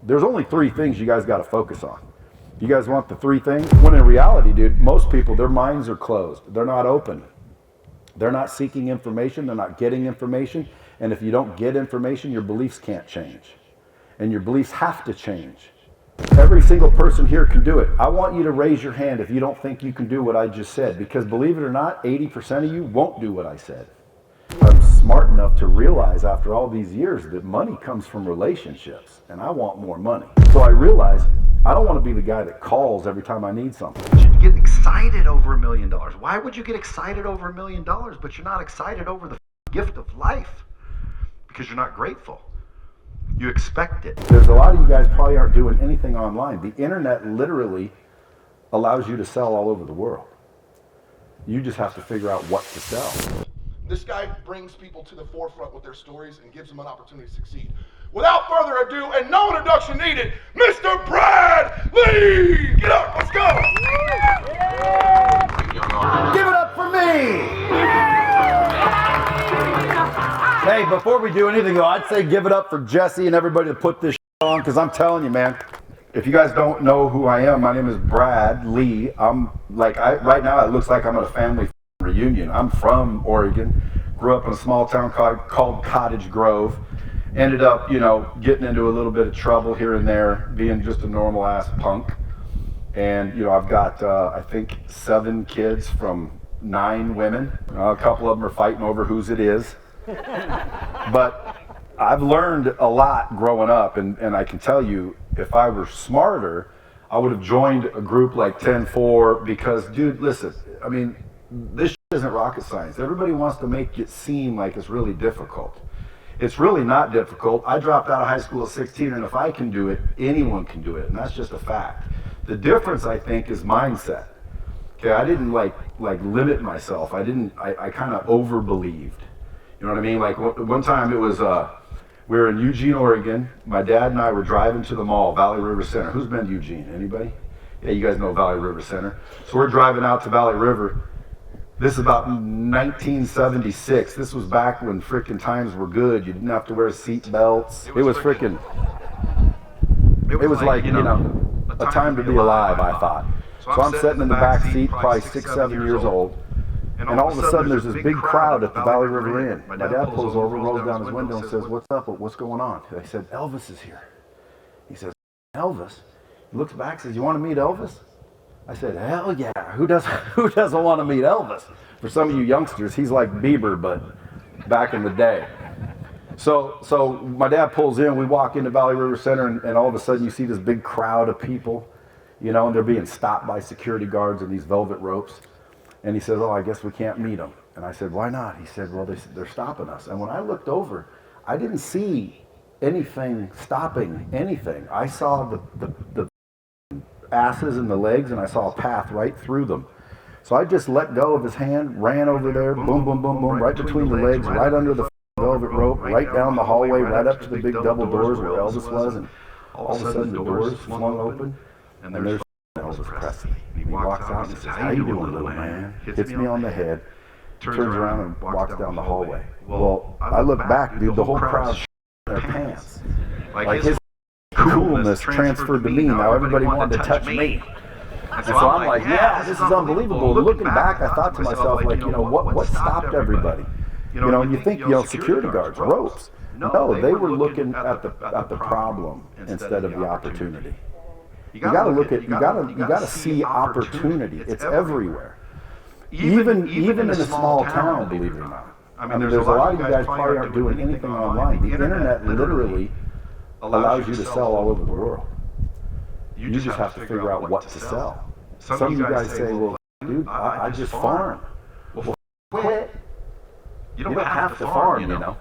There's only three things you guys got to focus on. You guys want the three things? When in reality, dude, most people, their minds are closed. They're not open. They're not seeking information. They're not getting information. And if you don't get information, your beliefs can't change. And your beliefs have to change. Every single person here can do it. I want you to raise your hand if you don't think you can do what I just said, because believe it or not, 80% of you won't do what I said. I'm smart enough to realize after all these years that money comes from relationships, and I want more money. So I realized I don't want to be the guy that calls every time I need something. You should get excited over $1 million. Why would you get excited over $1 million, but you're not excited over the gift of life? Because you're not grateful. You expect it. There's a lot of you guys probably aren't doing anything online. The internet literally allows you to sell all over the world. You just have to figure out what to sell. This guy brings people to the forefront with their stories and gives them an opportunity to succeed. Without further ado, and no introduction needed, Mr. Presley! Get up, let's go! Give it up for me! Hey, before we do anything though, I'd say give it up for Jesse and everybody that put this on, because I'm telling you, man, if you guys don't know who I am, my name is Brad Lee. Right now it looks like I'm at a family reunion. I'm from Oregon, grew up in a small town called Cottage Grove. Ended up, getting into a little bit of trouble here and there, being just a normal ass punk. And, I've got, I think 7 kids from 9 women. A couple of them are fighting over whose it is. But I've learned a lot growing up, and I can tell you, if I were smarter, I would have joined a group like 10-4 because, dude, listen, I mean, this isn't rocket science. Everybody wants to make it seem like it's really difficult. It's really not difficult. I dropped out of high school at 16, and if I can do it, anyone can do it, and that's just a fact. The difference, I think, is mindset. Okay, I didn't like limit myself. I kind of over-believed. You know what I mean? Like one time it was, we were in Eugene, Oregon. My dad and I were driving to the mall, Valley River Center. Who's been to Eugene? Anybody? Yeah, you guys know Valley River Center. So we're driving out to Valley River. This is about 1976. This was back when frickin' times were good. You didn't have to wear seat belts. It was frickin', it was like, a time to be alive, I thought. So I'm sitting in the back seat, probably 6, 7 years old. And all of a sudden there's this big crowd at the Valley River Inn. My dad pulls over, rolls down his window and says, "What's up? What's going on?" I said, "Elvis is here." He says, "Elvis?" He looks back and says, "You want to meet Elvis?" I said, "Hell yeah, who doesn't want to meet Elvis?" For some of you youngsters, he's like Bieber, but back in the day. So my dad pulls in, we walk into Valley River Center, and all of a sudden you see this big crowd of people, and they're being stopped by security guards in these velvet ropes. And he says, "Oh, I guess we can't meet them." And I said, "Why not?" He said, "Well, they're stopping us." And when I looked over, I didn't see anything stopping anything. I saw the asses and the legs, and I saw a path right through them. So I just let go of his hand, ran over there, boom, boom, boom, boom, right between the legs, right under the velvet rope, right down the hallway, right up to the big double doors where Elvis was, and all of a sudden the doors flung open, and there's Elvis Presley. He walks out and says, "How you doing, little man?" Hits me on the head, turns around and walks down the hallway. Well, I look back, dude, the whole crowd their pants. Like his coolness transferred to me. Now everybody wanted to touch me. And so I'm like, yeah, this is unbelievable. Looking back, I thought to myself, like, what stopped everybody? You think, security guards, ropes. No, they were looking at the problem instead of the opportunity. You gotta see opportunity. It's everywhere. Even in a small town, believe it or not. I mean, there's a lot of you guys probably aren't doing anything online. The internet literally allows you to sell all over the world. You just have to figure out what to sell. Some of you guys say, "Well, dude, I just farm." Well, quit. You don't have to farm,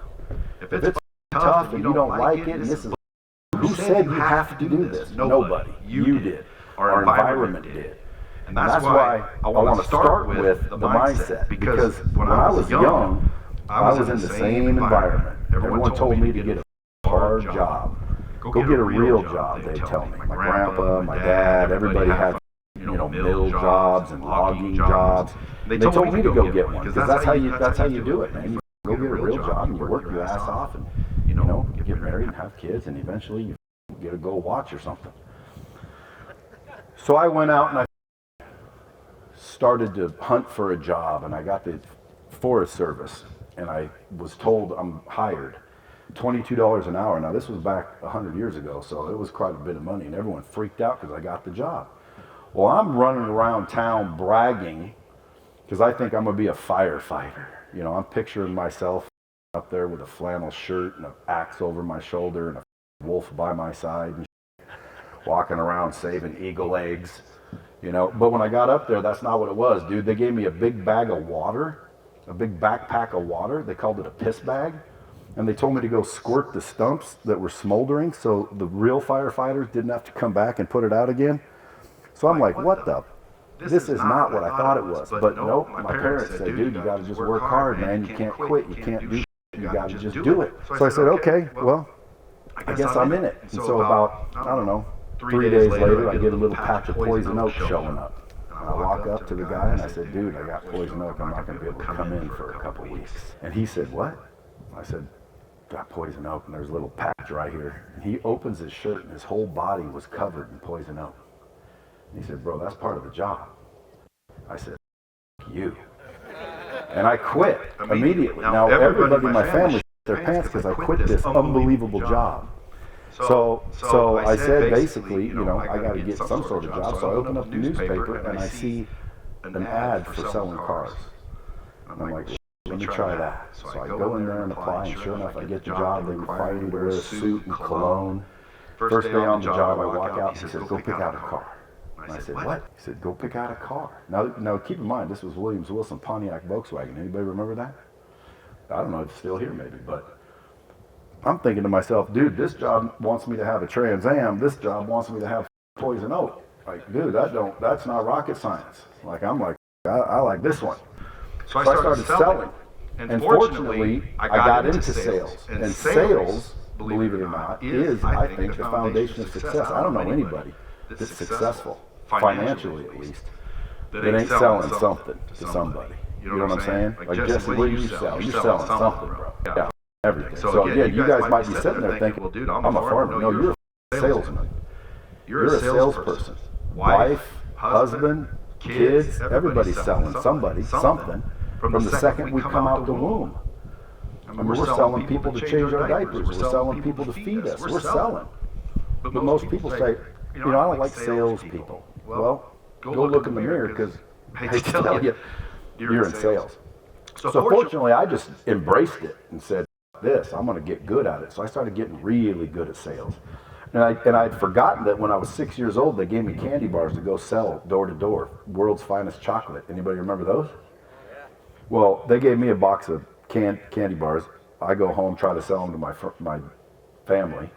If it's tough and you don't like it, and this is, who said you have to do this? Nobody. You did. Our environment did. And that's why I want to start with the mindset. Because when I was young, I was in the same environment. Everyone told me to get a hard job. Go get a real job, they tell me. My grandpa, my dad, everybody had, mill jobs and logging jobs. They told me to go get one, because that's how you do it, man. You go get a real job and you work your ass off and, you get married and have kids, and eventually you get a gold watch or something. So I went out and I started to hunt for a job, and I got the Forest Service, and I was told I'm hired. $22 an hour. Now this was back 100 years ago, so it was quite a bit of money, and everyone freaked out because I got the job. Well, I'm running around town bragging because I think I'm going to be a firefighter. You know, I'm picturing myself up there with a flannel shirt and an axe over my shoulder and a wolf by my side and walking around saving eagle eggs, you know. But when I got up there, that's not what it was, dude. They gave me a big bag of water, a big backpack of water. They called it a piss bag. And they told me to go squirt the stumps that were smoldering so the real firefighters didn't have to come back and put it out again. So I'm like, what the? This is not what I thought it was. But nope, my parents said, dude, you got to just work hard, man. You can't quit. You can't do shit. You got to just do it. So I said, okay, well, I guess I'm in it. And so about, I don't know, 3 days later, I get a little patch of poison oak showing up. And I walk up to the guy and I said, dude, I got poison oak. I'm not going to be able to come in for a couple weeks. And he said, what? I said, got poison oak, and there's a little patch right here. And he opens his shirt, and his whole body was covered in poison oak. And he said, bro, that's part of the job. I said, you. And I quit immediately. Now everybody in my family shit their pants because I quit this unbelievable job. So I said, basically, you know, I got to get some sort of job. So I open up the newspaper, and I see an ad for selling cars. And I'm like, let me try that. So I go in there and apply, and sure enough, I get the job. They require me to wear a suit and cologne. First day on the job, I walk out, and he says, go pick out a car. And I said, what? He said, go pick out a car. Now keep in mind, this was Williams Wilson Pontiac Volkswagen. Anybody remember that? I don't know, it's still here maybe, but I'm thinking to myself, dude, this job wants me to have a Trans Am. This job wants me to have poison oak. Like, dude, that's not rocket science. Like, I'm like, I like this one. So I started selling. And fortunately, I got into sales. And sales, believe it or not, is, I think, the foundation of success. I don't know anybody that's successful, financially at least, that ain't selling something to somebody. You know what I'm saying? Like, Jesse, what do you sell? You're selling something, bro. Yeah, everything. So again, you guys might be sitting there thinking, well, dude, I'm a farmer. No, you're a salesman. You're a salesperson. Wife, husband, kids, everybody's selling somebody something from the second we come out the womb. I mean, we're selling people to change our diapers. We're selling people to feed us. We're selling. But most people say, you know, I don't like salespeople. Well, go look in the mirror because they tell you you're in sales. So fortunately, I just embraced it and said, this, I'm going to get good at it. So I started getting really good at sales. And I'd forgotten that when I was 6 years old, they gave me candy bars to go sell door to door. World's Finest Chocolate. Anybody remember those? Well, they gave me a box of candy bars. I go home, try to sell them to my family,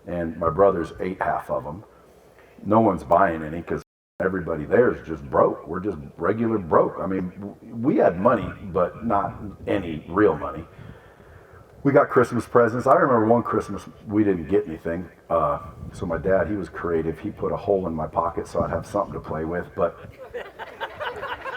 and my brothers ate half of them. No one's buying any because everybody there is just broke. We're just regular broke. I mean, we had money, but not any real money. We got Christmas presents. I remember one Christmas we didn't get anything. So my dad, he was creative. He put a hole in my pocket so I'd have something to play with. But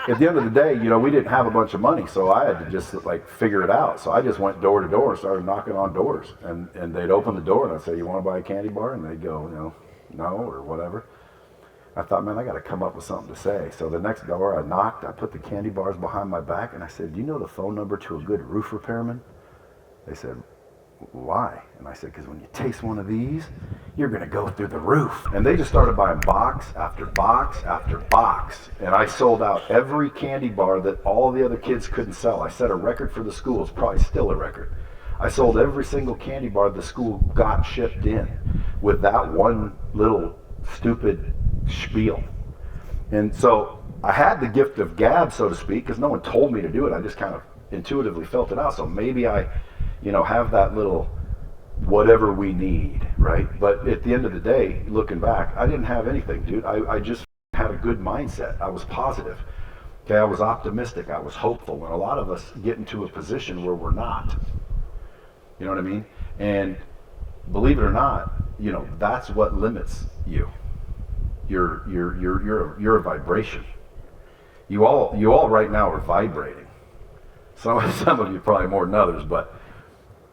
at the end of the day, you know, we didn't have a bunch of money, so I had to just like figure it out. So I just went door to door and started knocking on doors. And they'd open the door and I'd say, you want to buy a candy bar? And they'd go, you know, no, or whatever. I thought, man, I got to come up with something to say. So the next door I knocked, I put the candy bars behind my back, and I said, do you know the phone number to a good roof repairman? They said, why? And I said, because when you taste one of these, you're going to go through the roof. And they just started buying box after box after box. And I sold out every candy bar that all the other kids couldn't sell. I set a record for the school. It's probably still a record. I sold every single candy bar the school got shipped in with that one little stupid spiel. And so I had the gift of gab, so to speak, because no one told me to do it. I just kind of intuitively felt it out. So maybe I, you know, have that little whatever we need, right? But at the end of the day, looking back, I didn't have anything, dude. I just had a good mindset. I was positive. Okay, I was optimistic. I was hopeful. And a lot of us get into a position where we're not. You know what I mean? And believe it or not, you know, that's what limits you. You're a vibration. You all right now are vibrating. Some of you probably more than others, but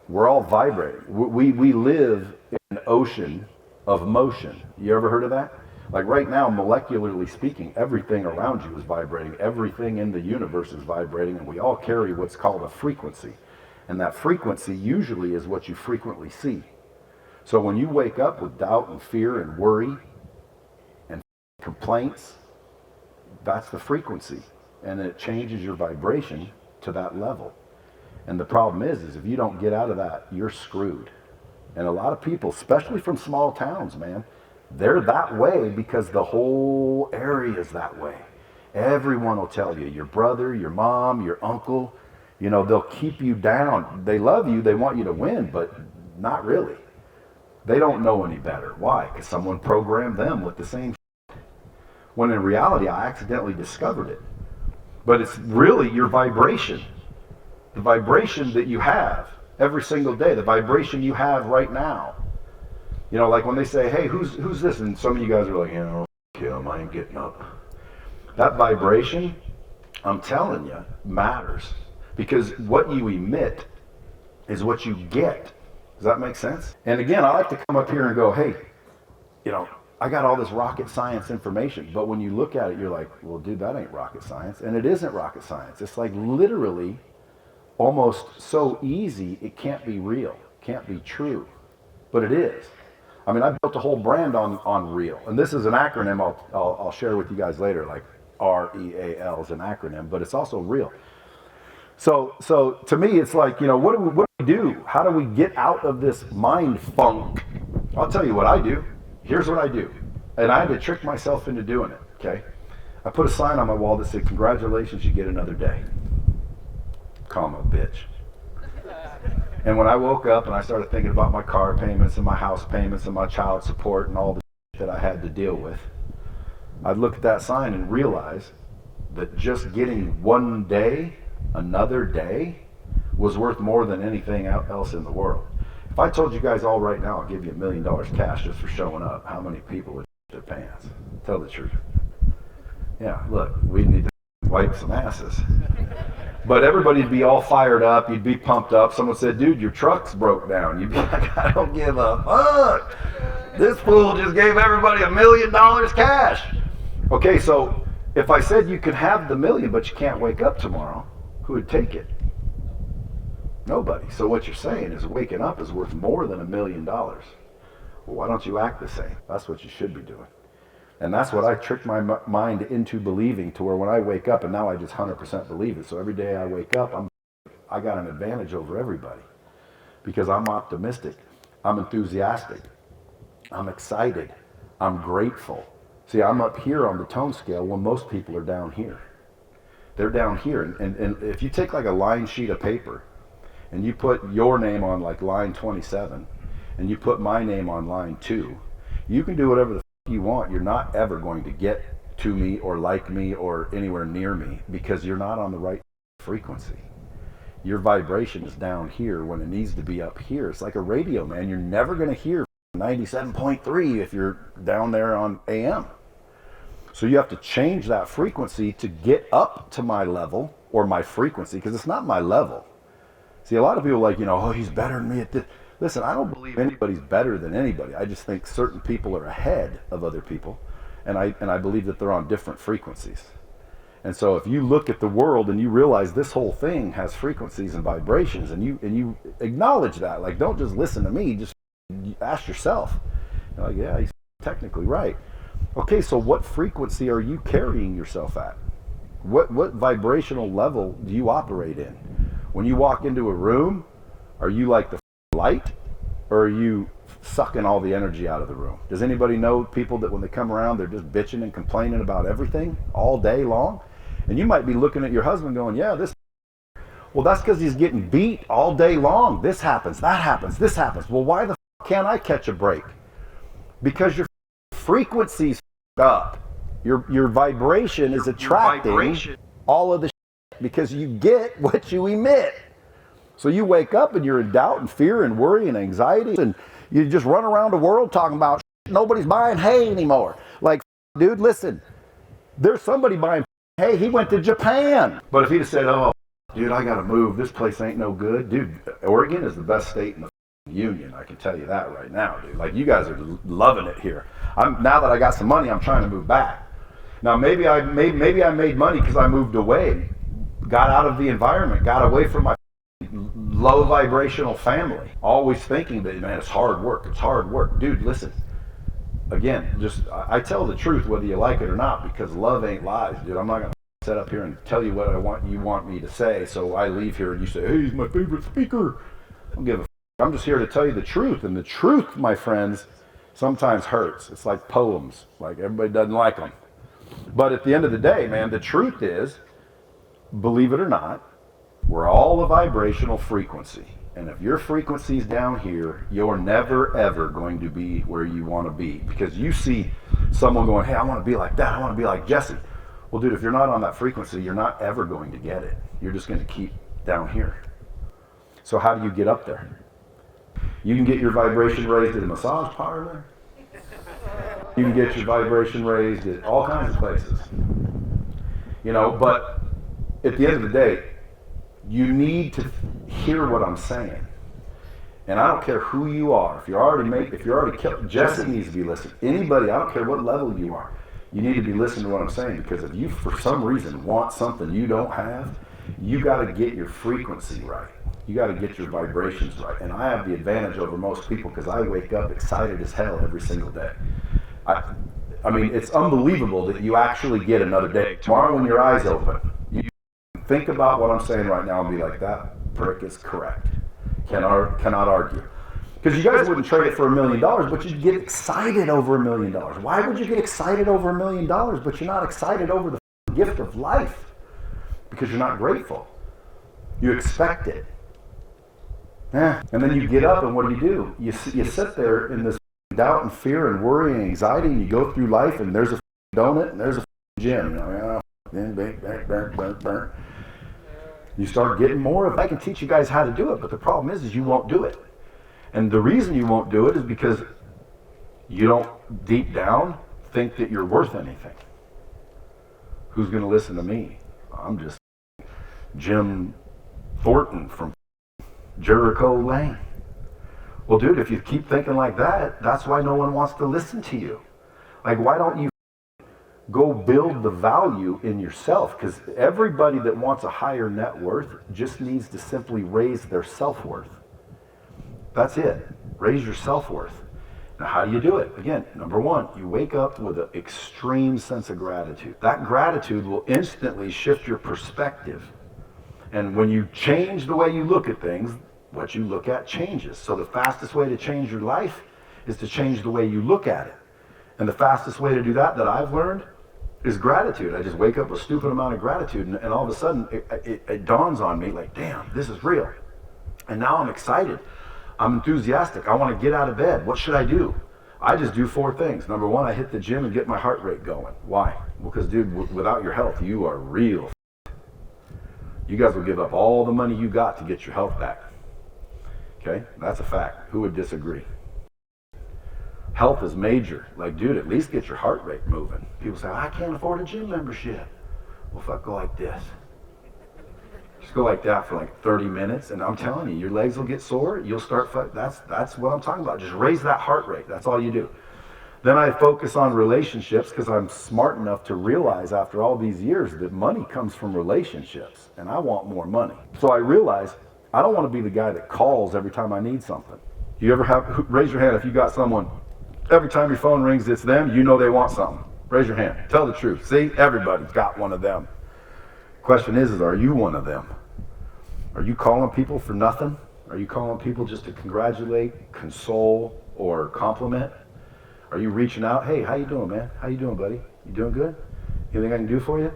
we're all vibrating. We live in an ocean of motion. You ever heard of that? Like right now, molecularly speaking, everything around you is vibrating. Everything in the universe is vibrating, and we all carry what's called a frequency. And that frequency usually is what you frequently see. So when you wake up with doubt and fear and worry and complaints, that's the frequency. And it changes your vibration to that level. And the problem is if you don't get out of that, you're screwed. And a lot of people, especially from small towns, man, they're that way because the whole area is that way. Everyone will tell you, your brother, your mom, your uncle, you know, they'll keep you down. They love you, they want you to win, but not really. They don't know any better. Why? Because someone programmed them with the same shit. When in reality, I accidentally discovered it. But it's really your vibration. The vibration that you have every single day, the vibration you have right now. You know, like when they say, hey, who's this? And some of you guys are like, you know, him, I ain't getting up. That vibration, I'm telling you, matters. Because what you emit is what you get. Does that make sense? And again, I like to come up here and go, hey, you know, I got all this rocket science information. But when you look at it, you're like, well, dude, that ain't rocket science. And it isn't rocket science. It's like literally almost so easy, it can't be real, can't be true. But it is. I mean, I built a whole brand on Real. And this is an acronym I'll share with you guys later, like REAL is an acronym, but it's also real. So to me, it's like, you know, what do we do? How do we get out of this mind funk? I'll tell you what I do. Here's what I do. And I had to trick myself into doing it, okay? I put a sign on my wall that said, congratulations, you get another day. Comma, bitch. And when I woke up and I started thinking about my car payments and my house payments and my child support and all the that I had to deal with, I'd look at that sign and realize that just getting one day, another day, was worth more than anything else in the world. If I told you guys all right now, I'll give you $1 million cash just for showing up, how many people would their pants? Tell the truth. Yeah, look, we need to wipe some asses. But everybody'd be all fired up. You'd be pumped up. Someone said, dude, your truck's broke down. You'd be like, I don't give a fuck. This fool just gave everybody $1 million cash. Okay, so if I said you could have the million, but you can't wake up tomorrow, who would take it? Nobody. So what you're saying is waking up is worth more than $1 million. Well, why don't you act the same? That's what you should be doing. And that's what I tricked my mind into believing, to where when I wake up, and now I just 100% believe it. So every day I wake up, I got an advantage over everybody because I'm optimistic, I'm enthusiastic, I'm excited, I'm grateful. See, I'm up here on the tone scale when most people are down here. They're down here. And if you take like a line sheet of paper and you put your name on like line 27 and you put my name on line 2, you can do whatever the you want. You're not ever going to get to me or like me or anywhere near me because you're not on the right frequency. Your vibration is down here when it needs to be up here. It's like a radio, man. You're never going to hear 97.3 if you're down there on AM. So you have to change that frequency to get up to my level or my frequency, because it's not my level. See, a lot of people are like, you know, oh, he's better than me at this. Listen, I don't believe anybody's better than anybody. I just think certain people are ahead of other people, and I believe that they're on different frequencies. And so if you look at the world and you realize this whole thing has frequencies and vibrations, and you acknowledge that, like, don't just listen to me, just ask yourself. You're like, yeah, he's technically right. Okay, so what frequency are you carrying yourself at? What vibrational level do you operate in? When you walk into a room, are you like the light, or are you sucking all the energy out of the room? Does anybody know people that when they come around, they're just bitching and complaining about everything all day long? And you might be looking at your husband going, yeah, this. Well, that's because he's getting beat all day long. This happens, that happens, this happens. Well, why the can't I catch a break? Because your frequency's up. Your vibration is attracting all of the because you get what you emit. So you wake up and you're in doubt and fear and worry and anxiety, and you just run around the world talking about nobody's buying hay anymore. Like, dude, listen, there's somebody buying hay. He went to Japan. But if he'd have said, oh, dude, I got to move. This place ain't no good. Dude, Oregon is the best state in the union. I can tell you that right now, dude. Like, you guys are loving it here. Now that I got some money, I'm trying to move back. Now maybe I made money because I moved away, got out of the environment, got away from my low vibrational family. Always thinking that, man, it's hard work. It's hard work, dude. Listen. Again, I tell the truth whether you like it or not, because love ain't lies, dude. I'm not gonna sit up here and tell you what you want me to say, so I leave here and you say, hey, he's my favorite speaker. I don't give a f. I'm just here to tell you the truth, and the truth, my friends, sometimes hurts. It's like poems, like everybody doesn't like them. But at the end of the day, man, the truth is, believe it or not, we're all a vibrational frequency. And if your frequency's down here, you're never, ever going to be where you want to be. Because you see someone going, hey, I want to be like that. I want to be like Jesse. Well, dude, if you're not on that frequency, you're not ever going to get it. You're just going to keep down here. So how do you get up there? You can get your vibration raised at a massage parlor. You can get your vibration raised at all kinds of places. You know, but at the end of the day, you need to hear what I'm saying. And I don't care who you are. If you're already killed, Jesse needs to be listening. Anybody, I don't care what level you are. You need to be listening to what I'm saying, because if you, for some reason, want something you don't have, you got to get your frequency right. You got to get your vibrations right. And I have the advantage over most people because I wake up excited as hell every single day. I mean, it's unbelievable that you actually get another day. Tomorrow when your eyes open, you think about what I'm saying right now and be like, that prick is correct. Cannot argue. Because you guys wouldn't trade it for $1 million, but you'd get excited over $1 million. Why would you get excited over $1 million, but you're not excited over the gift of life? Because you're not grateful. You expect it. Yeah. And then you get up and what do? You sit there in this doubt and fear and worry and anxiety, and you go through life and there's a donut and there's a gym. You know, burn. You start getting more of it. I can teach you guys how to do it, but the problem is you won't do it. And the reason you won't do it is because you don't deep down think that you're worth anything. Who's going to listen to me? I'm just Jim Thornton from Jericho Lane. Well, dude, if you keep thinking like that, that's why no one wants to listen to you. Like, why don't you go build the value in yourself? Because everybody that wants a higher net worth just needs to simply raise their self-worth. That's it. Raise your self-worth. Now, how do you do it? Again, number one, you wake up with an extreme sense of gratitude. That gratitude will instantly shift your perspective. And when you change the way you look at things, what you look at changes. So the fastest way to change your life is to change the way you look at it. And the fastest way to do that I've learned is gratitude. I just wake up with a stupid amount of gratitude, and all of a sudden it dawns on me like, damn, this is real. And now I'm excited. I'm enthusiastic. I want to get out of bed. What should I do? I just do 4 things. Number 1, I hit the gym and get my heart rate going. Why? Because, dude, without your health, you are real. You guys will give up all the money you got to get your health back. Okay? That's a fact. Who would disagree? Health is major. Like, dude, at least get your heart rate moving. People say, I can't afford a gym membership. Well, fuck, go like this. Just go like that for like 30 minutes, and I'm telling you, your legs will get sore. You'll start, that's what I'm talking about. Just raise that heart rate. That's all you do. Then I focus on relationships because I'm smart enough to realize after all these years that money comes from relationships, and I want more money. So I realize I don't want to be the guy that calls every time I need something. You ever raise your hand if you got someone, every time your phone rings, it's them, you know they want something. Raise your hand. Tell the truth. See, everybody's got one of them. Question is are you one of them? Are you calling people for nothing? Are you calling people just to congratulate, console, or compliment? Are you reaching out? Hey, how you doing, man? How you doing, buddy? You doing good? Anything I can do for you?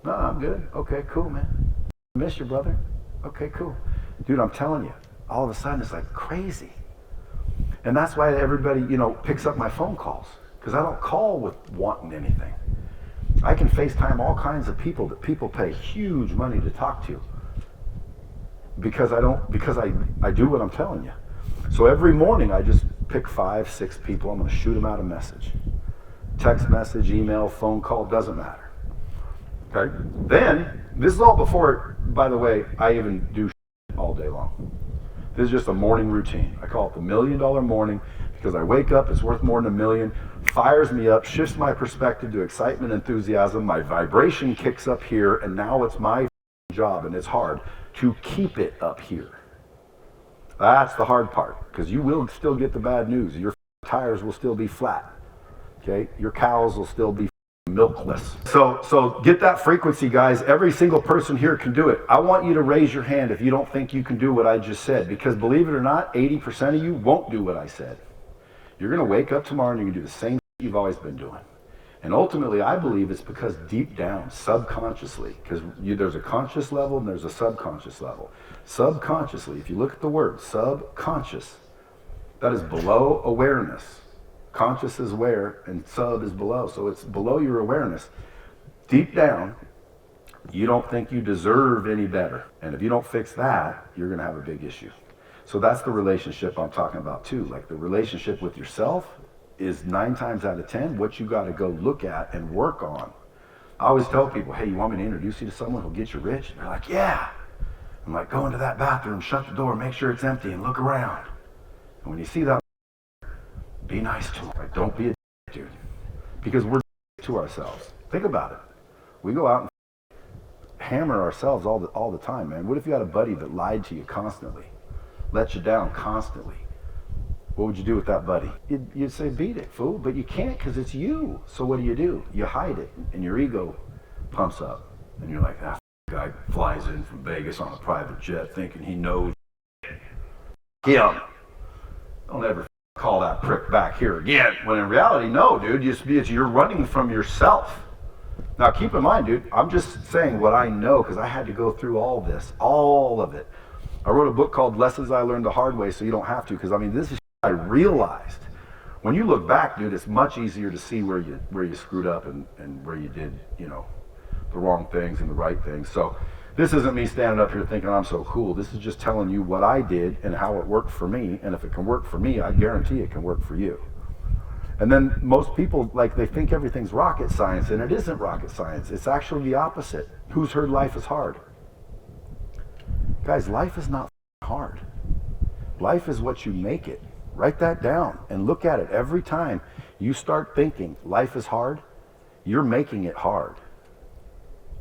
No, I'm good. Okay, cool, man. I miss you, brother. Okay, cool. Dude, I'm telling you, all of a sudden it's like crazy. And that's why everybody, picks up my phone calls. Because I don't call with wanting anything. I can FaceTime all kinds of people that people pay huge money to talk to. Because I do what I'm telling you. So every morning I just pick 5, 6 people. I'm going to shoot them out a message. Text message, email, phone call, doesn't matter. Okay? Then, this is all before, by the way, I even do all day long. This is just a morning routine. I call it the $1 million morning because I wake up, it's worth more than $1 million, fires me up, shifts my perspective to excitement, enthusiasm, my vibration kicks up here, and now it's my job, and it's hard, to keep it up here. That's the hard part, because you will still get the bad news. Your tires will still be flat. Okay? Your cows will still be milkless. So get that frequency, guys. Every single person here can do it. I want you to raise your hand if you don't think you can do what I just said, because believe it or not, 80% of you won't do what I said. You're going to wake up tomorrow and you're going to do the same you've always been doing. And ultimately, I believe it's because deep down, subconsciously, because there's a conscious level and there's a subconscious level. Subconsciously, if you look at the word subconscious, that is below awareness. Conscious is where, and sub is below. So it's below your awareness. Deep down, you don't think you deserve any better. And if you don't fix that, you're going to have a big issue. So that's the relationship I'm talking about too. Like the relationship with yourself is 9 times out of 10 what you got to go look at and work on. I always tell people, hey, you want me to introduce you to someone who'll get you rich? And they're like, yeah. I'm like, go into that bathroom, shut the door, make sure it's empty, and look around. And when you see that, be nice to them. Like, don't be a dude. Because we're to ourselves. Think about it. We go out and hammer ourselves all the time, man. What if you had a buddy that lied to you constantly, let you down constantly? What would you do with that buddy? You'd say, beat it, fool. But you can't, because it's you. So what do? You hide it, and your ego pumps up. And you're like, that guy flies in from Vegas on a private jet thinking he knows him. Don't ever call that prick back here again. When in reality, no, dude. You're running from yourself. Now, keep in mind, dude, I'm just saying what I know, because I had to go through all this, all of it. I wrote a book called Lessons I Learned the Hard Way, so you don't have to, because, I mean, this is I realized. When you look back, dude, it's much easier to see where you screwed up and where you did, the wrong things and the right things. So this isn't me standing up here thinking I'm so cool. This is just telling you what I did and how it worked for me. And if it can work for me, I guarantee it can work for you. And then most people, like, they think everything's rocket science, and it isn't rocket science. It's actually the opposite. Who's heard life is hard? Guys, life is not hard. Life is what you make it. Write that down and look at it. Every time you start thinking life is hard, you're making it hard.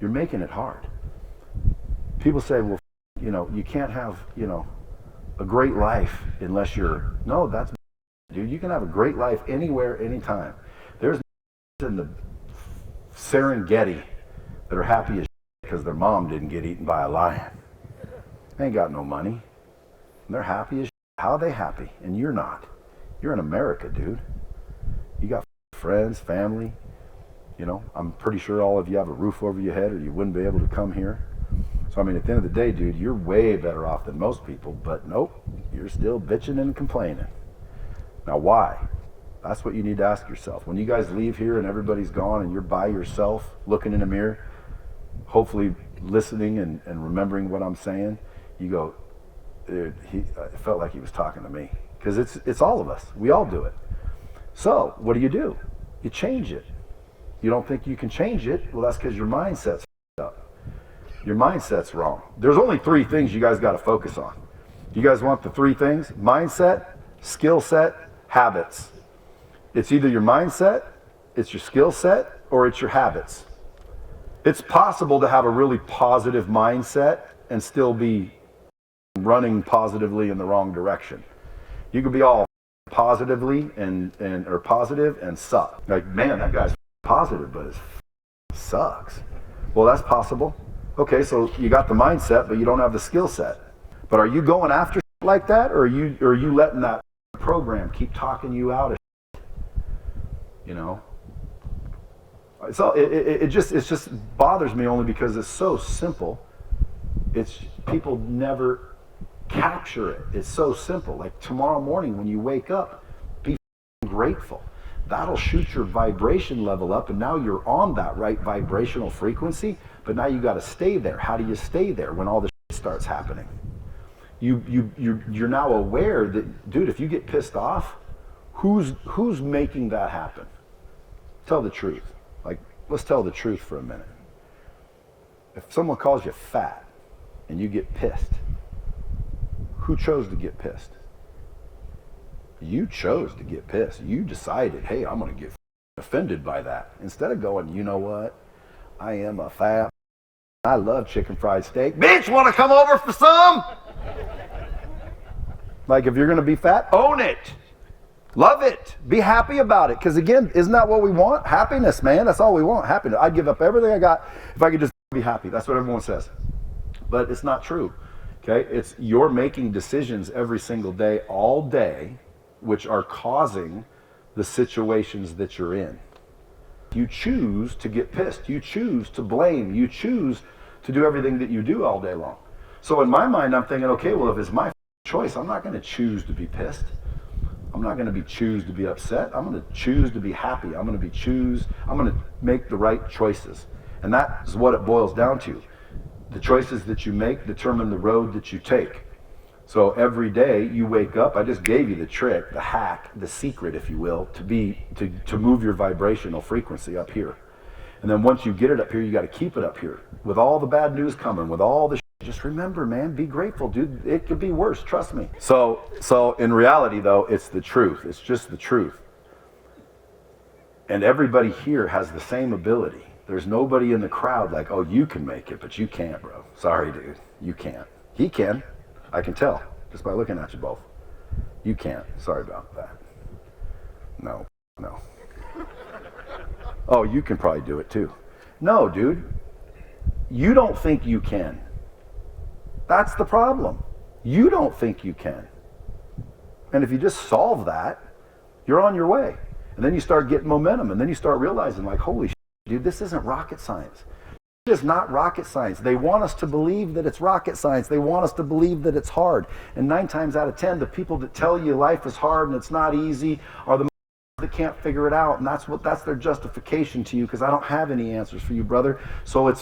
You're making it hard. People say, well, you can't have, a great life unless no, that's, dude, you can have a great life anywhere, anytime. There's in the Serengeti that are happy as because their mom didn't get eaten by a lion. They ain't got no money. And they're happy as How are they happy? And you're not. You're in America, dude. You got friends, family. I'm pretty sure all of you have a roof over your head or you wouldn't be able to come here. So, I mean, at the end of the day, dude, you're way better off than most people. But nope, you're still bitching and complaining. Now, why? That's what you need to ask yourself. When you guys leave here and everybody's gone and you're by yourself looking in a mirror, hopefully listening and remembering what I'm saying, you go, dude, it felt like he was talking to me. Because it's all of us. We all do it. So, what do? You change it. You don't think you can change it? Well, that's because your mindset's up. Your mindset's wrong. There's only 3 things you guys got to focus on. You guys want the 3 things? Mindset, skill set, habits. It's either your mindset, it's your skill set, or it's your habits. It's possible to have a really positive mindset and still be running positively in the wrong direction. You could be all positively or positive and suck. Like, man, that guy's positive, but it sucks. Well, that's possible. Okay, so you got the mindset, but you don't have the skill set. But are you going after like that, or are you letting that program keep talking you out of So it just bothers me only because it's so simple. It's people never capture it. It's so simple. Like tomorrow morning when you wake up, be grateful. That'll shoot your vibration level up, and now you're on that right vibrational frequency. But now you got to stay there. How do you stay there when all this starts happening? You're now aware that, dude, if you get pissed off, who's making that happen? Tell the truth. Like, let's tell the truth for a minute. If someone calls you fat and you get pissed, who chose to get pissed? You chose to get pissed. You decided, hey, I'm going to get offended by that. Instead of going, you know what? I am a fat. I love chicken fried steak. Bitch, want to come over for some? Like, if you're going to be fat, own it. Love it. Be happy about it. Because again, isn't that what we want? Happiness, man. That's all we want. Happiness. I'd give up everything I got if I could just be happy. That's what everyone says. But it's not true. Okay? It's you're making decisions every single day, all day, which are causing the situations that you're in. You choose to get pissed. You choose to blame. You choose to do everything that you do all day long. So in my mind, I'm thinking, okay, well, if it's my choice, I'm not going to choose to be pissed. I'm not going to choose to be upset. I'm going to choose to be happy. I'm going to make the right choices. And that is what it boils down to. The choices that you make determine the road that you take. So every day you wake up, I just gave you the trick, the hack, the secret, if you will, to move your vibrational frequency up here. And then once you get it up here, you got to keep it up here. With all the bad news coming, with all the just remember, man, be grateful, dude. It could be worse, trust me. So in reality, though, it's the truth. It's just the truth. And everybody here has the same ability. There's nobody in the crowd like, oh, you can make it, but you can't, bro. Sorry, dude. You can't. He can. I can tell just by looking at you both. You can't. Sorry about that. No. Oh, you can probably do it too. No, dude. You don't think you can. That's the problem. You don't think you can. And if you just solve that, you're on your way. And then you start getting momentum. And then you start realizing, like, holy shit, dude, this isn't rocket science. It's not rocket science. They want us to believe that it's rocket science. They want us to believe that it's hard. And 9 times out of 10, the people that tell you life is hard and it's not easy are the that can't figure it out. And that's their justification to you, because I don't have any answers for you, brother. So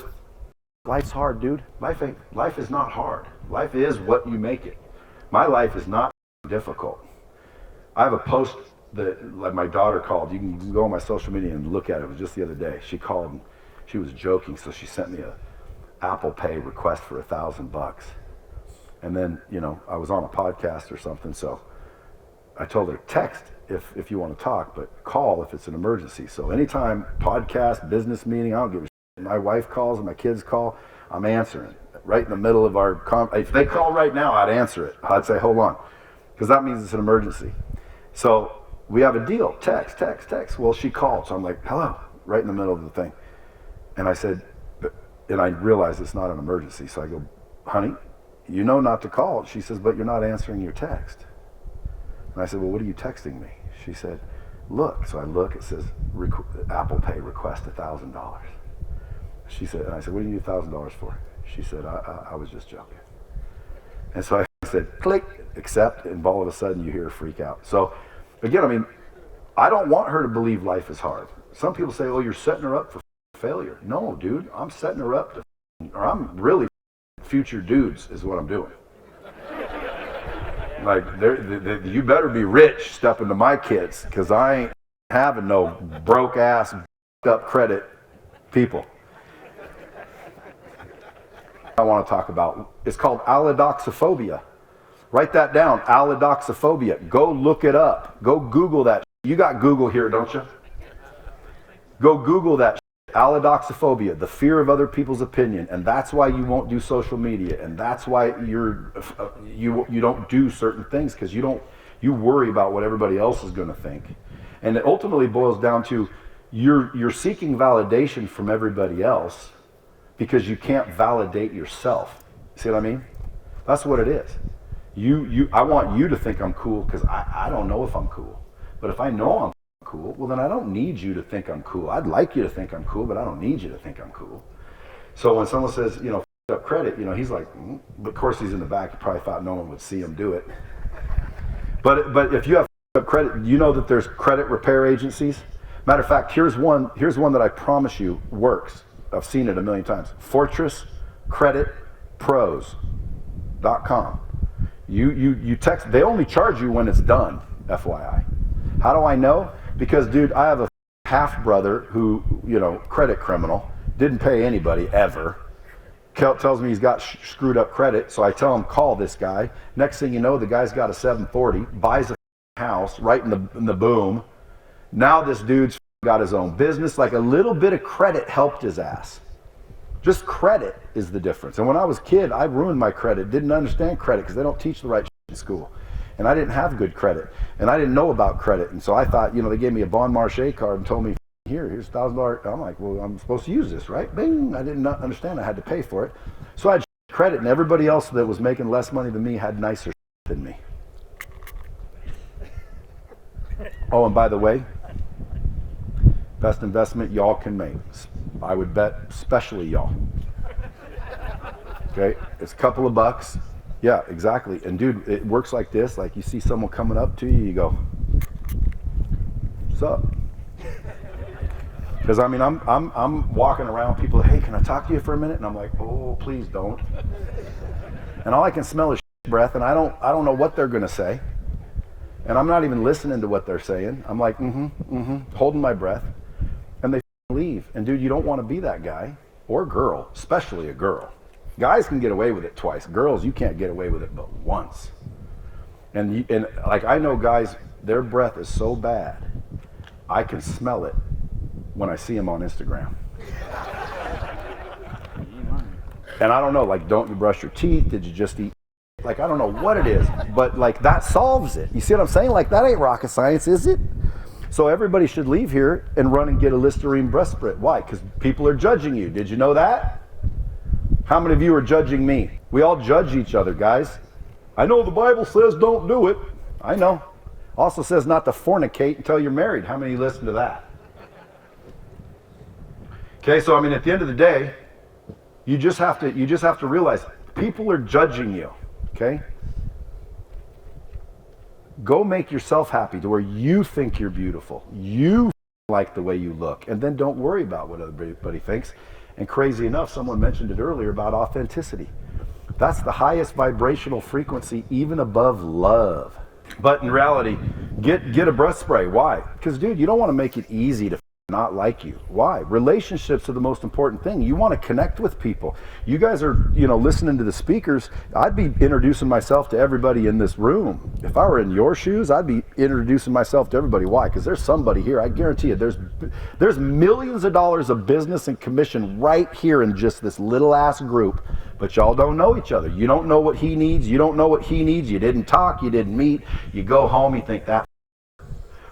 life's hard, dude. Life is not hard. Life is what you make it. My life is not difficult. I have a post that, like, my daughter called. You can go on my social media and look at it. It was just the other day. She called and she was joking, so she sent me a Apple Pay request for $1,000. And then, I was on a podcast or something, so I told her, text if you want to talk, but call if it's an emergency. So anytime, podcast, business meeting, I don't give a shit. My wife calls and my kids call, I'm answering. Right in the middle of our if they call right now, I'd answer it. I'd say, hold on, because that means it's an emergency. So we have a deal. Text. Well, she called, so I'm like, hello, right in the middle of the thing. And I said, and I realized it's not an emergency. So I go, honey, you know not to call. She says, but you're not answering your text. And I said, well, what are you texting me? She said, look. So I look, it says, Apple Pay request $1,000. She said, and I said, what do you need $1,000 for? She said, I was just joking. And so I said, click, accept, and all of a sudden you hear her freak out. So again, I don't want her to believe life is hard. Some people say, oh, you're setting her up for failure. No, dude, I'm setting her up I'm really future dudes is what I'm doing. Like, you better be rich stepping to my kids, because I ain't having no broke ass up credit people. I want to talk about, it's called allodoxophobia. Write that down, allodoxophobia. Go look it up. Go Google that. You got Google here, don't you? Go Google that. Allodoxophobia, the fear of other people's opinion, and that's why you won't do social media, and that's why you don't do certain things, because you worry about what everybody else is going to think. And it ultimately boils down to you're seeking validation from everybody else because you can't validate yourself. See what I mean? That's what it is. I want you to think I'm cool, because I don't know if I'm cool. But if I know I'm cool, well, then I don't need you to think I'm cool. I'd like you to think I'm cool, but I don't need you to think I'm cool. So when someone says, up credit, he's like, but of course he's in the back. He probably thought no one would see him do it. But if you have up credit, you know that there's credit repair agencies. Matter of fact, here's one that I promise you works. I've seen it a million times. FortressCreditPros.com. You text, they only charge you when it's done, FYI. How do I know? Because, dude, I have a half brother who, credit criminal, didn't pay anybody ever, tells me he's got screwed up credit, so I tell him, call this guy. Next thing you know, the guy's got a 740, buys a house right in the boom. Now this dude's got his own business. Like a little bit of credit helped his ass. Just credit is the difference. And when I was a kid, I ruined my credit, didn't understand credit because they don't teach the right shit in school. And I didn't have good credit. And I didn't know about credit. And so I thought, you know, they gave me a Bon Marché card and told me, here's $1,000. I'm like, well, I'm supposed to use this, right? Bing. I didn't understand I had to pay for it. So I had credit, and everybody else that was making less money than me had nicer than me. Oh, and by the way, best investment y'all can make. I would bet, especially y'all. Okay, it's a couple of bucks. Yeah, exactly. And dude, it works like this. Like you see someone coming up to you, you go, "What's up?" Because I mean, I'm walking around. People, hey, can I talk to you for a minute? And I'm like, oh, please don't. And all I can smell is breath, and I don't know what they're gonna say. And I'm not even listening to what they're saying. I'm like, holding my breath. And they leave. And dude, you don't want to be that guy or girl, especially a girl. Guys can get away with it twice. Girls, you can't get away with it but once. And like I know guys, their breath is so bad, I can smell it when I see them on Instagram. And I don't know, like, don't you brush your teeth? Did you just eat? Like, I don't know what it is, but like that solves it. You see what I'm saying? Like that ain't rocket science, is it? So everybody should leave here and run and get a Listerine breast spray. Why? Because people are judging you. Did you know that? How many of you are judging me? We all judge each other, guys. I know the Bible says don't do it. I know. Also says not to fornicate until you're married. How many listen to that? Okay, so I mean, at the end of the day, you just have to realize people are judging you. Okay? Go make yourself happy to where you think you're beautiful. You like the way you look. And then don't worry about what everybody thinks. And crazy enough, someone mentioned it earlier about authenticity. That's the highest vibrational frequency, even above love. But in reality, get a breath spray. Why? Because, dude, you don't want to make it easy to not like you. Why? Relationships are the most important thing. You want to connect with people. You guys are, listening to the speakers. I'd be introducing myself to everybody in this room. If I were in your shoes, I'd be introducing myself to everybody. Why? Because there's somebody here. I guarantee you, there's millions of dollars of business and commission right here in just this little ass group. But y'all don't know each other. You don't know what he needs. You don't know what he needs. You didn't talk. You didn't meet. You go home. You think that.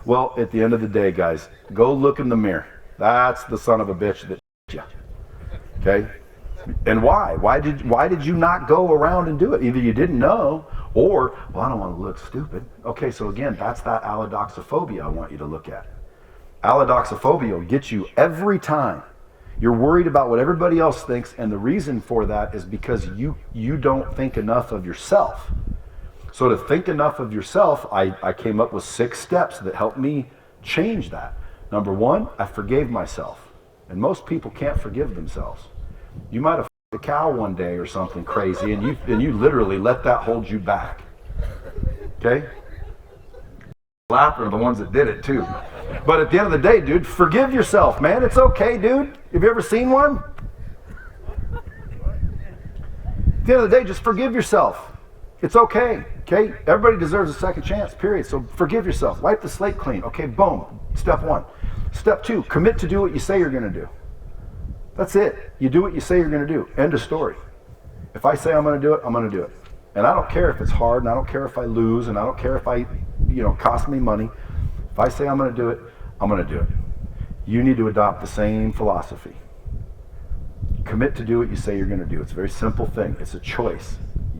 Well, at the end of the day, guys, go look in the mirror. That's the son of a bitch that you. Okay? And why? Why did you not go around and do it? Either you didn't know, or, well, I don't want to look stupid. Okay, so again, that's that allodoxophobia I want you to look at. Allodoxophobia will get you every time. You're worried about what everybody else thinks, and the reason for that is because you don't think enough of yourself. So to think enough of yourself, I came up with 6 steps that helped me change that. Number 1, I forgave myself. And most people can't forgive themselves. You might have f***ed a cow one day or something crazy, and you literally let that hold you back. Okay? Laughing are the ones that did it too. But at the end of the day, dude, forgive yourself, man. It's okay, dude. Have you ever seen one? At the end of the day, just forgive yourself. It's okay, okay? Everybody deserves a second chance, period. So forgive yourself. Wipe the slate clean. Okay, boom. Step 1. Step 2, commit to do what you say you're going to do. That's it. You do what you say you're going to do. End of story. If I say I'm going to do it, I'm going to do it. And I don't care if it's hard, and I don't care if I lose, and I don't care if I, cost me money. If I say I'm going to do it, I'm going to do it. You need to adopt the same philosophy. Commit to do what you say you're going to do. It's a very simple thing. It's a choice.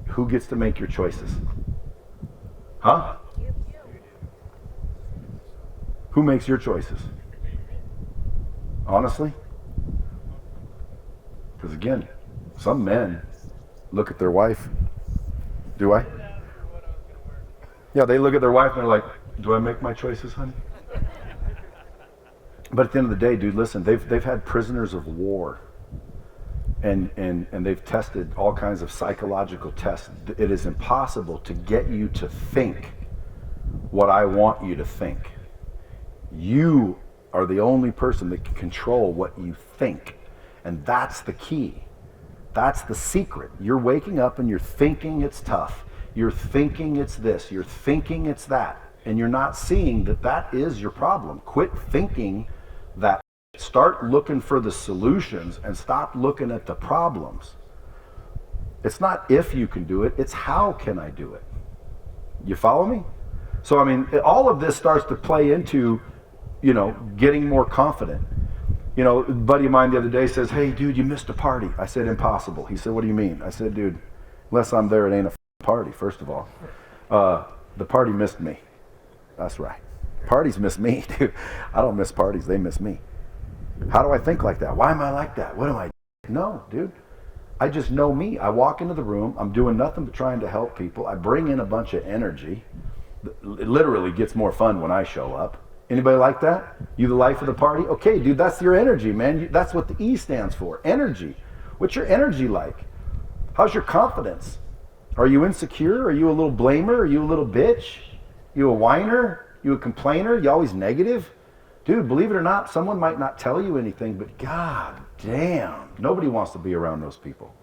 Who gets to make your choices? Huh? Who makes your choices? Honestly? Because again, some men look at their wife. Do I? Yeah, they look at their wife and they're like, do I make my choices, honey? But at the end of the day, dude, listen, they've had prisoners of war. And they've tested all kinds of psychological tests. It is impossible to get you to think what I want you to think. You are the only person that can control what you think. And that's the key. That's the secret. You're waking up and you're thinking it's tough. You're thinking it's this. You're thinking it's that. And you're not seeing that that is your problem. Quit thinking that. Start looking for the solutions and stop looking at the problems. It's not if you can do it, it's how can I do it. You follow me? So, I mean, all of this starts to play into, getting more confident. A buddy of mine the other day says, hey, dude, you missed a party. I said, impossible. He said, what do you mean? I said, dude, unless I'm there, it ain't a party, first of all. The party missed me. That's right. Parties miss me, dude. I don't miss parties. They miss me. How do I think like that? Why am I like that? What am I? No, dude. I just know me. I walk into the room. I'm doing nothing but trying to help people. I bring in a bunch of energy. It literally gets more fun when I show up. Anybody like that? You the life of the party? Okay, dude, that's your energy, man. That's what the E stands for, energy. What's your energy like? How's your confidence? Are you insecure? Are you a little blamer? Are you a little bitch? You a whiner? You a complainer? You always negative? Dude, believe it or not, someone might not tell you anything, but god damn, nobody wants to be around those people.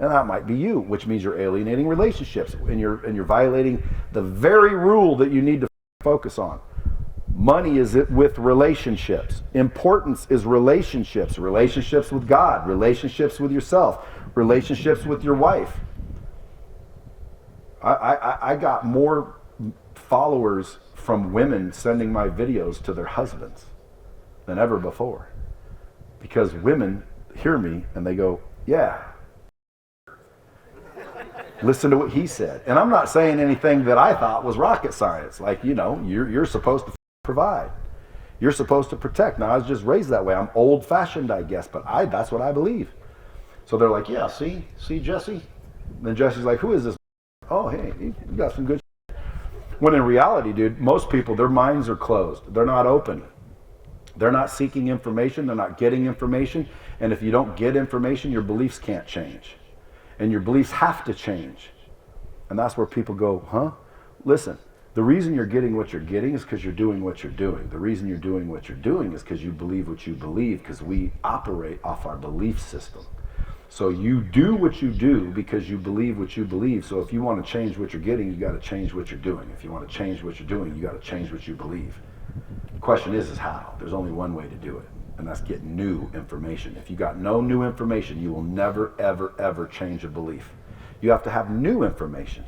And that might be you, which means you're alienating relationships and you're violating the very rule that you need to focus on. Money is it with relationships. Importance is relationships. Relationships with God, relationships with yourself, relationships with your wife. I got more followers from women sending my videos to their husbands than ever before. Because women hear me and they go, yeah, listen to what he said. And I'm not saying anything that I thought was rocket science. Like, you're supposed to provide. You're supposed to protect. Now, I was just raised that way. I'm old-fashioned, I guess, but that's what I believe. So they're like, yeah, see, Jesse? And then Jesse's like, who is this? Oh, hey, you got some good shit. When in reality, dude, most people, their minds are closed. They're not open. They're not seeking information. They're not getting information. And if you don't get information, your beliefs can't change. And your beliefs have to change. And that's where people go, huh? Listen, the reason you're getting what you're getting is because you're doing what you're doing. The reason you're doing what you're doing is because you believe what you believe, because we operate off our belief system. So you do what you do because you believe what you believe. So if you want to change what you're getting, you got to change what you're doing. If you want to change what you're doing, you got to change what you believe. The question is how? There's only one way to do it, and that's get new information. If you got no new information, you will never, ever, ever change a belief. You have to have new information.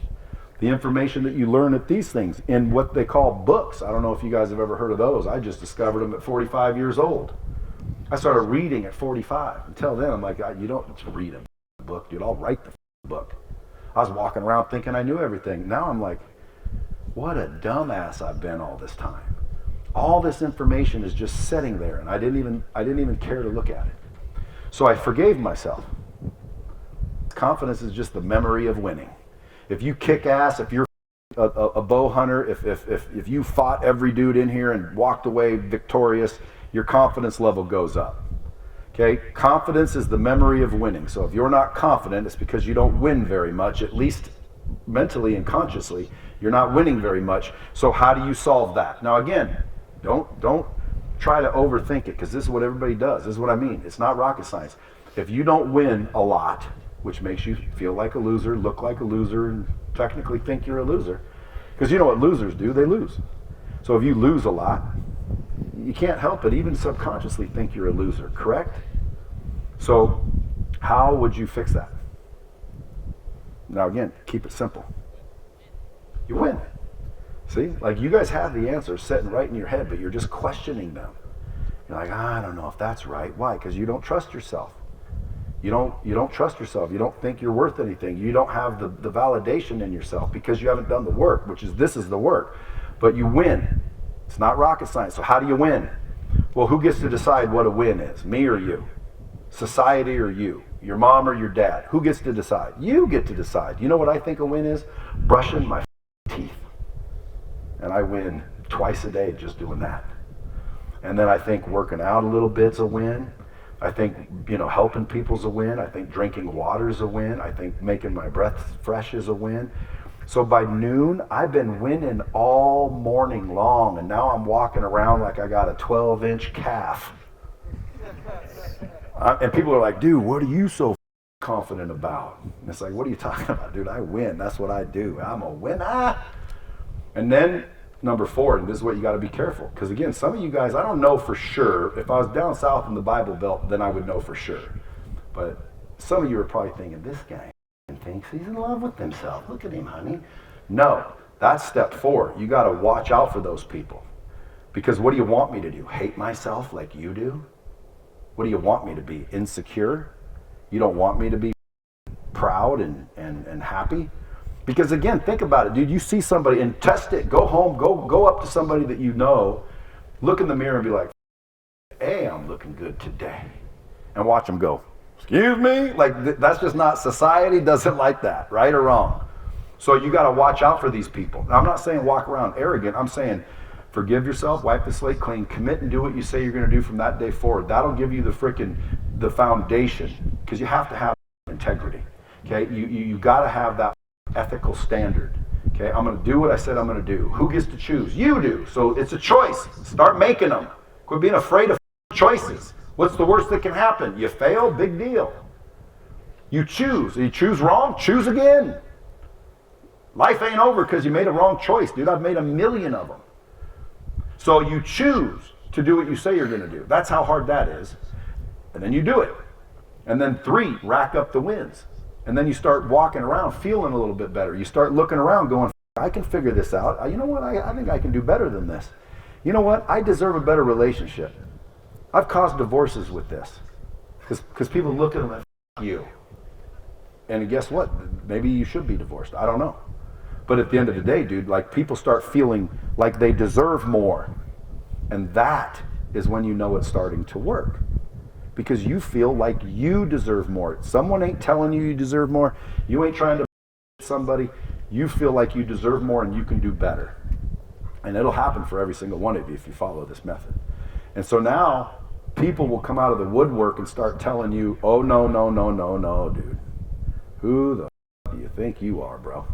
The information that you learn at these things in what they call books. I don't know if you guys have ever heard of those. I just discovered them at 45 years old. I started reading at 45. Until then, I'm like, you don't read a book, dude. I'll write the book. I was walking around thinking I knew everything. Now I'm like, what a dumbass I've been all this time. All this information is just sitting there, and I didn't even care to look at it. So I forgave myself. Confidence is just the memory of winning. If you kick ass, if you're a bow hunter, if you fought every dude in here and walked away victorious, your confidence level goes up. Okay? Confidence is the memory of winning. So if you're not confident, it's because you don't win very much, at least mentally and consciously. You're not winning very much. So how do you solve that? Now again, don't try to overthink it, because this is what everybody does. This is what I mean. It's not rocket science. If you don't win a lot, which makes you feel like a loser, look like a loser, and technically think you're a loser. Because you know what losers do? They lose. So if you lose a lot, you can't help it, even subconsciously think you're a loser, correct? So how would you fix that? Now again, keep it simple. You win. See? Like, you guys have the answers sitting right in your head, but you're just questioning them. You're like, I don't know if that's right. Why? Because you don't trust yourself. You don't trust yourself. You don't think you're worth anything. You don't have the validation in yourself because you haven't done the work, this is the work. But you win. It's not rocket science. So how do you win? Well, who gets to decide what a win is? Me or you? Society or you? Your mom or your dad? Who gets to decide? You get to decide. You know what I think a win is? Brushing my teeth. And I win twice a day just doing that. And then I think working out a little bit's a win. I think, helping people's a win. I think drinking water's a win. I think making my breath fresh is a win. So by noon, I've been winning all morning long, and now I'm walking around like I got a 12-inch calf. And people are like, dude, what are you so confident about? And it's like, what are you talking about, dude? I win. That's what I do. I'm a winner. And then number 4, and this is what you got to be careful. Because again, some of you guys, I don't know for sure. If I was down south in the Bible Belt, then I would know for sure. But some of you are probably thinking, this guy thinks he's in love with himself. Look at him, honey. No, that's step 4. You got to watch out for those people. Because what do you want me to do? Hate myself like you do? What do you want me to be? Insecure? You don't want me to be proud and happy? Because again, think about it, dude. You see somebody and test it. Go home, go up to somebody that you know, look in the mirror and be like, hey, I'm looking good today. And watch them go, excuse me? Like, that's just not, society doesn't like that, right or wrong. So you got to watch out for these people. I'm not saying walk around arrogant. I'm saying forgive yourself, wipe the slate clean, commit and do what you say you're going to do from that day forward. That'll give you the foundation, because you have to have integrity. Okay, you got to have that ethical standard. Okay, I'm going to do what I said I'm going to do. Who gets to choose? You do. So it's a choice. Start making them. Quit being afraid of choices. What's the worst that can happen? You fail, big deal. You choose. You choose wrong, choose again. Life ain't over because you made a wrong choice, dude. I've made a million of them. So you choose to do what you say you're going to do. That's how hard that is. And then you do it. And then 3, rack up the wins. And then you start walking around feeling a little bit better. You start looking around going, I can figure this out. You know what? I think I can do better than this. You know what? I deserve a better relationship. I've caused divorces with this. Because people look at them and you. And guess what? Maybe you should be divorced. I don't know. But at the end of the day, dude, like, people start feeling like they deserve more. And that is when you know it's starting to work. Because you feel like you deserve more. Someone ain't telling you you deserve more. You ain't trying to somebody. You feel like you deserve more and you can do better. And it'll happen for every single one of you if you follow this method. And so now people will come out of the woodwork and start telling you, oh, no, dude. Who the do you think you are, bro?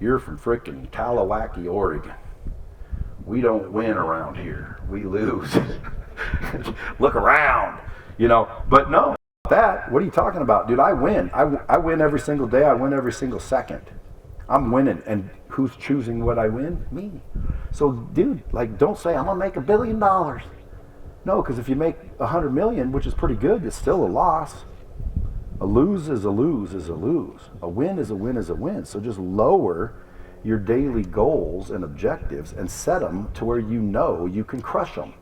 You're from frickin' Talawaki, Oregon. We don't win around here. We lose. Look around. But no, that, what are you talking about? Dude, I win. I win every single day. I win every single second. I'm winning. And who's choosing what I win? Me. So, dude, like, don't say, I'm going to make $1 billion. No, because if you make 100 million, which is pretty good, it's still a loss. A lose is a lose is a lose. A win is a win is a win. So just lower your daily goals and objectives and set them to where you know you can crush them.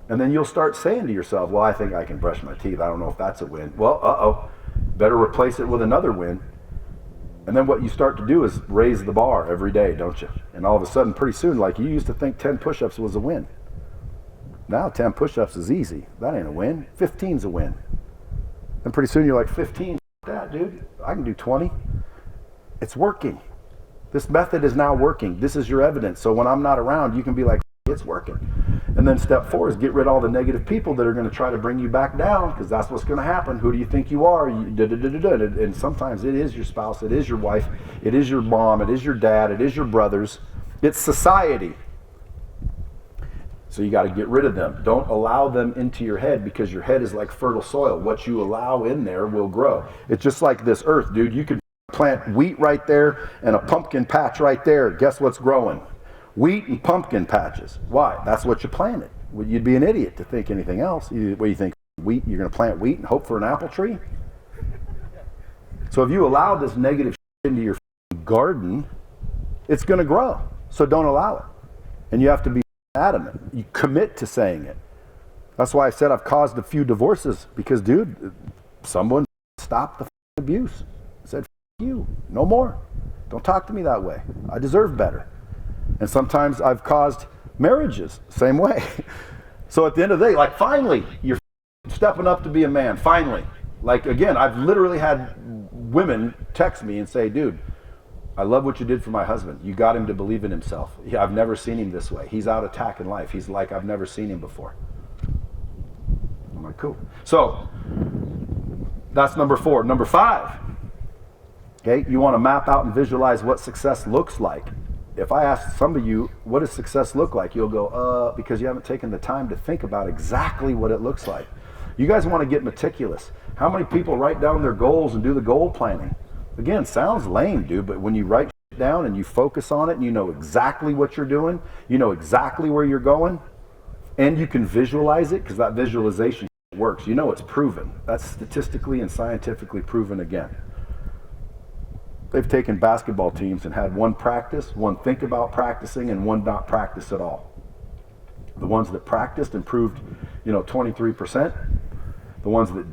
And then you'll start saying to yourself, well, I think I can brush my teeth. I don't know if that's a win. Well, better replace it with another win. And then what you start to do is raise the bar every day, don't you? And all of a sudden, pretty soon, like, you used to think 10 push-ups was a win. Now 10 push-ups is easy. That ain't a win. 15's a win. And pretty soon you're like, 15, that, dude, I can do 20. It's working. This method is now working. This is your evidence. So when I'm not around, you can be like, it's working. And then step 4 is get rid of all the negative people that are going to try to bring you back down, because that's what's going to happen. Who do you think you are? And sometimes it is your spouse, it is your wife, it is your mom, it is your dad, it is your brothers. It's society. So you got to get rid of them. Don't allow them into your head, because your head is like fertile soil. What you allow in there will grow. It's just like this earth, dude. You could plant wheat right there and a pumpkin patch right there. Guess what's growing? Wheat and pumpkin patches. Why? That's what you planted. Well, you'd be an idiot to think anything else. What do you think? Wheat? You're going to plant wheat and hope for an apple tree? So if you allow this negative into your garden, it's going to grow. So don't allow it. And you have to be adamant. You commit to saying it. That's why I said I've caused a few divorces, because, dude, someone stopped the abuse. Said, you, no more. Don't talk to me that way. I deserve better. And sometimes I've caused marriages, same way. So at the end of the day, like, finally, you're stepping up to be a man, finally. Like, again, I've literally had women text me and say, dude, I love what you did for my husband. You got him to believe in himself. I've never seen him this way. He's out attacking life. He's like, I've never seen him before. I'm like, cool. So that's number 4. Number 5, okay, you want to map out and visualize what success looks like. If I ask some of you, what does success look like? You'll go, because you haven't taken the time to think about exactly what it looks like. You guys want to get meticulous. How many people write down their goals and do the goal planning? Again, sounds lame, dude, but when you write shit down and you focus on it and you know exactly what you're doing, you know exactly where you're going, and you can visualize it, because that visualization works. You know it's proven. That's statistically and scientifically proven again. They've taken basketball teams and had one practice, one think about practicing, and one not practice at all. The ones that practiced improved, 23%. The ones that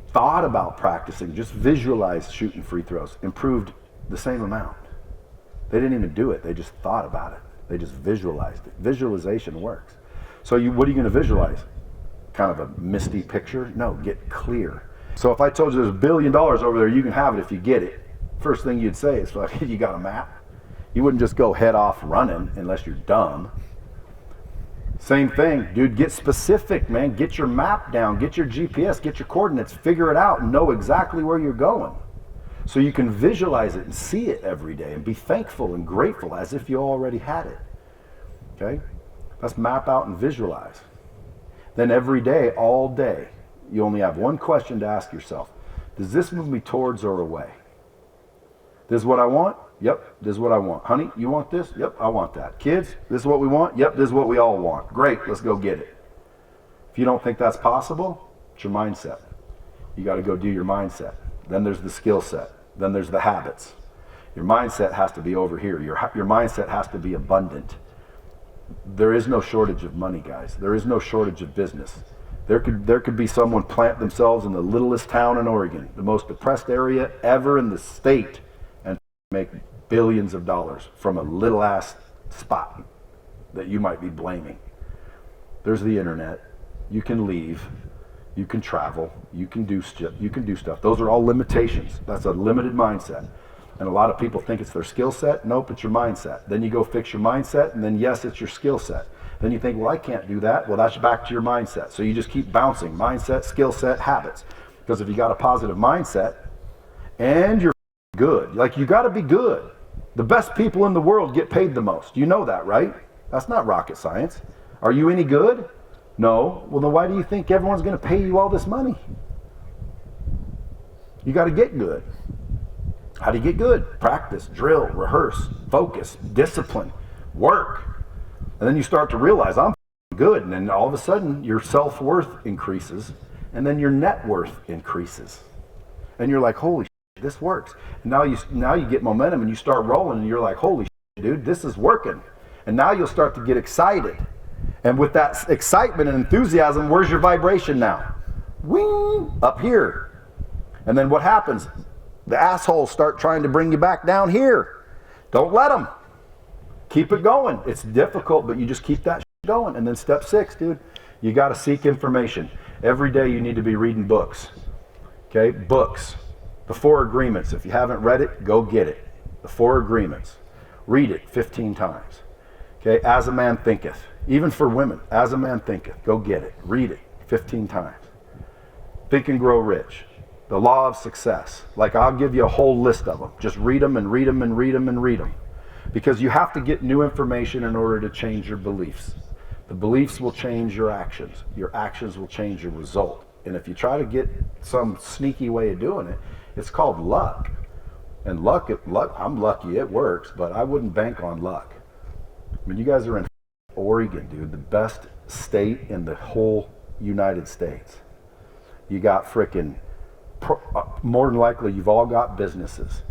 thought about practicing, just visualized shooting free throws, improved the same amount. They didn't even do it. They just thought about it. They just visualized it. Visualization works. So what are you going to visualize? Kind of a misty picture? No, get clear. So if I told you there's $1 billion over there, you can have it if you get it. First thing you'd say is, like, you got a map? You wouldn't just go head off running unless you're dumb. Same thing, dude, get specific, man. Get your map down, get your GPS, get your coordinates, figure it out, and know exactly where you're going. So you can visualize it and see it every day and be thankful and grateful as if you already had it. Okay? Let's map out and visualize. Then every day, all day, you only have one question to ask yourself. Does this move me towards or away? This is what I want? Yep, this is what I want. Honey, you want this? Yep, I want that. Kids, this is what we want? Yep, this is what we all want. Great, let's go get it. If you don't think that's possible, it's your mindset. You got to go do your mindset. Then there's the skill set. Then there's the habits. Your mindset has to be over here. Your mindset has to be abundant. There is no shortage of money, guys. There is no shortage of business. There could be someone plant themselves in the littlest town in Oregon, the most depressed area ever in the state, and make billions of dollars from a little ass spot that you might be blaming. There's the internet. You can leave. You can travel. You can do stuff. Those are all limitations. That's a limited mindset. And a lot of people think it's their skill set. Nope, it's your mindset. Then you go fix your mindset, and then yes, it's your skill set. Then you think, well, I can't do that. Well, that's back to your mindset. So you just keep bouncing. Mindset, skill set, habits. Because if you got a positive mindset and you're good, like, you got to be good. The best people in the world get paid the most. You know that, right? That's not rocket science. Are you any good? No. Well, then why do you think everyone's going to pay you all this money? You got to get good. How do you get good? Practice, drill, rehearse, focus, discipline, work. And then you start to realize, I'm good. And then all of a sudden, your self-worth increases. And then your net worth increases. And you're like, holy shit, this works. And now you get momentum and you start rolling. And you're like, holy shit, dude, this is working. And now you'll start to get excited. And with that excitement and enthusiasm, where's your vibration now? Wing, up here. And then what happens? The assholes start trying to bring you back down here. Don't let them. Keep it going. It's difficult, but you just keep that shit going. And then step 6, dude, you got to seek information. Every day you need to be reading books. Okay, books. The 4 Agreements. If you haven't read it, go get it. The 4 Agreements. Read it 15 times. Okay, As a Man Thinketh. Even for women, As a Man Thinketh. Go get it. Read it 15 times. Think and Grow Rich. The Law of Success. Like, I'll give you a whole list of them. Just read them and read them and read them and read them. Because you have to get new information in order to change your beliefs. The beliefs will change your actions. Your actions will change your result. And if you try to get some sneaky way of doing it, it's called luck. And luck, I'm lucky it works, but I wouldn't bank on luck. I mean, you guys are in Oregon, dude, the best state in the whole United States. You got frickin', more than likely, you've all got businesses,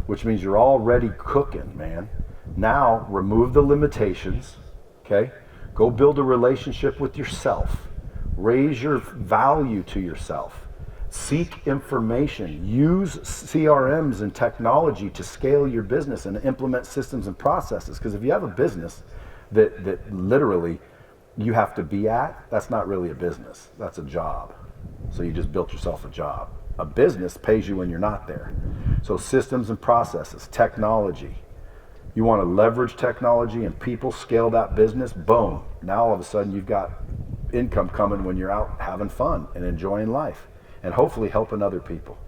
which means you're already cooking, man. Now, remove the limitations, okay? Go build a relationship with yourself. Raise your value to yourself. Seek information. Use CRMs and technology to scale your business and implement systems and processes. Because if you have a business that literally you have to be at, that's not really a business. That's a job. So you just built yourself a job. A business pays you when you're not there. So systems and processes, technology. You want to leverage technology and people, scale that business, boom. Now all of a sudden you've got income coming when you're out having fun and enjoying life and hopefully helping other people.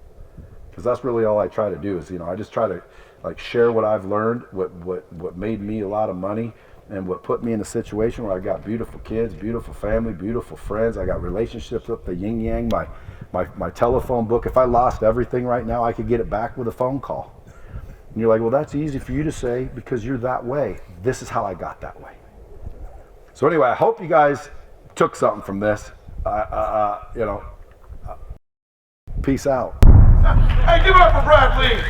Because that's really all I try to do is, I just try to like share what I've learned, what made me a lot of money, and what put me in a situation where I got beautiful kids, beautiful family, beautiful friends. I got relationships with the yin yang, my telephone book. If I lost everything right now, I could get it back with a phone call. And you're like, well, that's easy for you to say because you're that way. This is how I got that way. So anyway, I hope you guys took something from this. Peace out. Hey, give it up for Brad Lee.